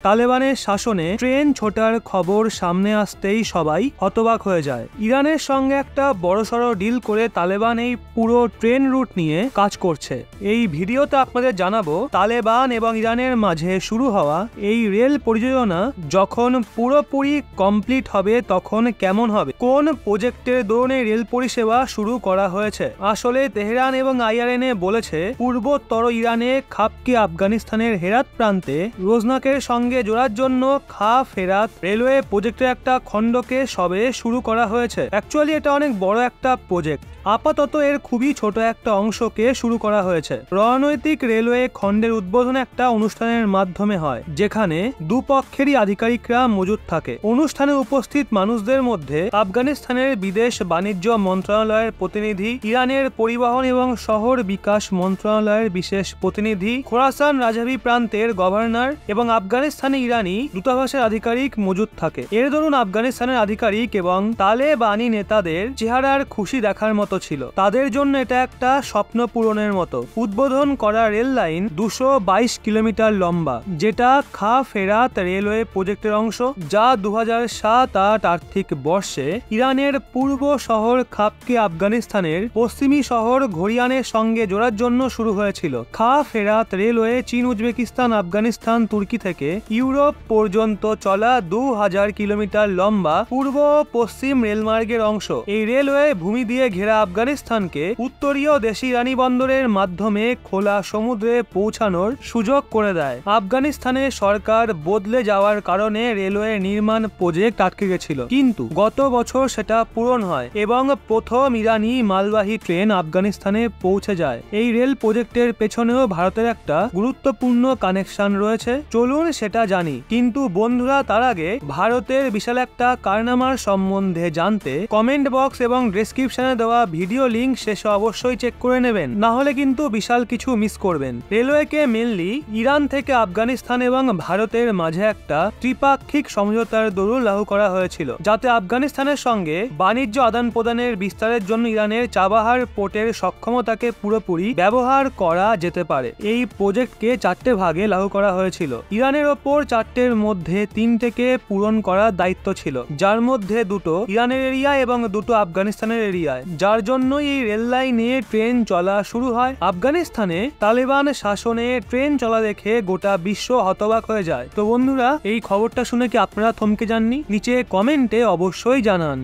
তালেবানের শাসনে ট্রেন ছোটার খবর সামনে আসতেই সবাই হতবাক হয়ে যায়। ইরানের সঙ্গে একটা বড়সড় ডিল করে তালেবান এই পুরো ট্রেন রুট নিয়ে কাজ করছে। এই ভিডিওতে আপনাদের জানাবো তালেবান এবং ইরানের মাঝে শুরু হওয়া এই রেল পরিযোজনা যখন পুরোপুরি কমপ্লিট হবে তখন কেমন হবে, কোন প্রজেক্টের দরুন রেল পরিষেবা শুরু করা হয়েছে। আসলে তেহরান এবং আইআরএনএ বলেছে পূর্বোত্তর ইরানে খাপকি আফগানিস্তানের হেরাত প্রান্তে রোজনাকের সঙ্গে জোড়ার জন্য খাপ হেরাত রেলওয়ে প্রজেক্টের একটা খণ্ডকে সবে শুরু করা হয়েছে। অ্যাকচুয়ালি এটা অনেক বড় একটা প্রজেক্ট। আপাতত এর খুবই ছোট একটা অংশকে শুরু করা হয়েছে। রণনৈতিক রেলওয়ে খণ্ডের উদ্বোধন একটা অনুষ্ঠানের মাধ্যমে হয়, যেখানে দুপক্ষেরই আধিকারিকরা মজুদ থাকে। অনুষ্ঠানে উপস্থিত মানুষদের মধ্যে আফগানিস্তানের বিদেশ বাণিজ্য মন্ত্রণালয়ের প্রতিনিধি, ইরানের পরিবহন এবং শহর বিকাশ মন্ত্রণালয়ের বিশেষ প্রতিনিধি, খোরাসান রাজাভি প্রান্তের গভর্নর এবং আফগানিস্তানে ইরানি দূতাবাসের আধিকারিক মজুদ থাকে। এর দরুন আফগানিস্তানের আধিকারিক এবং তালেবানি নেতাদের চেহারার খুশি দেখার মতো ছিল। তাদের জন্য এটা একটা স্বপ্ন পূরণের মতো। উদ্বোধন করা রেল লাইন 222 কিলোমিটার লম্বা, যেটা খাপ হেরাত রেলওয়ে প্রজেক্টের অংশ, যা 2007-08 আর্থিক বর্ষে ইরানের পূর্ব শহর খাপকে আফগানিস্তানের পশ্চিমী শহর ঘরিয়ানের সঙ্গে জোড়ার জন্য শুরু হয়েছিল। খাপ হেরাত রেলওয়ে চীন, উজবেকিস্তান, আফগানিস্তান, তুর্কি থেকে ইউরোপ পর্যন্ত চলা 2000 কিলোমিটার লম্বা পূর্ব পশ্চিম রেলমার্গের অংশ। এই রেলওয়ে ভূমি দিয়ে ঘেরা আফগানিস্তানকে উত্তরীয় দেশি ইরানি বন্দরের মাধ্যমে খোলা সমুদ্রে পৌঁছানোর সুযোগ করে দেয়। আফগানিস্তানে সরকার বদলে যাওয়ার কারণে রেলওয়ে নির্মাণ প্রজেক্ট আটকে গেছিল, কিন্তু গত বছর সেটা পূরণ হয় এবং প্রথম ইরানি মালবাহী ট্রেন আফগানিস্তানে পৌঁছে যায়। এই রেল প্রজেক্টের পেছনেও ভারতের একটা গুরুত্বপূর্ণ কানেকশন রয়েছে, চলুন সেটা জানি। কিন্তু বন্ধুরা, তার আগে ভারতের বিশাল একটা কারনামার সম্বন্ধে জানতে কমেন্ট বক্স এবং ডেসক্রিপশনে দেওয়া ভিডিও লিংক শেষে অবশ্যই চেক করে নেবেন, না হলে কিন্তু বিশাল কিছু মিস করবেন। রেলওয়েকে মেনলি ইরান থেকে আফগানিস্তান এবং ভারতের মাঝে একটা ত্রিপাক্ষিক সমঝোতার দরুন লাগু করা হয়েছিল, যাতে আফগানিস্তানের সঙ্গে বাণিজ্য আদান প্রদানের বিস্তারের জন্য ইরানের চাবাহার পোর্টের সক্ষমতাকে পুরোপুরি ব্যবহার করা যেতে পারে। এই প্রজেক্টকে 4টে ভাগে লাগু করা হয়েছিল। ইরানের ওপর 4টের মধ্যে 3টেকে পূরণ করার দায়িত্ব ছিল, যার মধ্যে 2টো ইরানের এরিয়া এবং 2টো আফগানিস্তানের এরিয়ায়, যার জন্যই এই রেল লাইনে ট্রেন চলা শুরু হয়। আফগানিস্তানে তালেবান শাসনে ট্রেন চলা দেখে গোটা বিশ্ব হতবাক হয়ে যায়। তো বন্ধুরা, এই খবরটা শুনে কি আপনারা থমকে যাননি? নিচে কমেন্টে অবশ্যই জানান।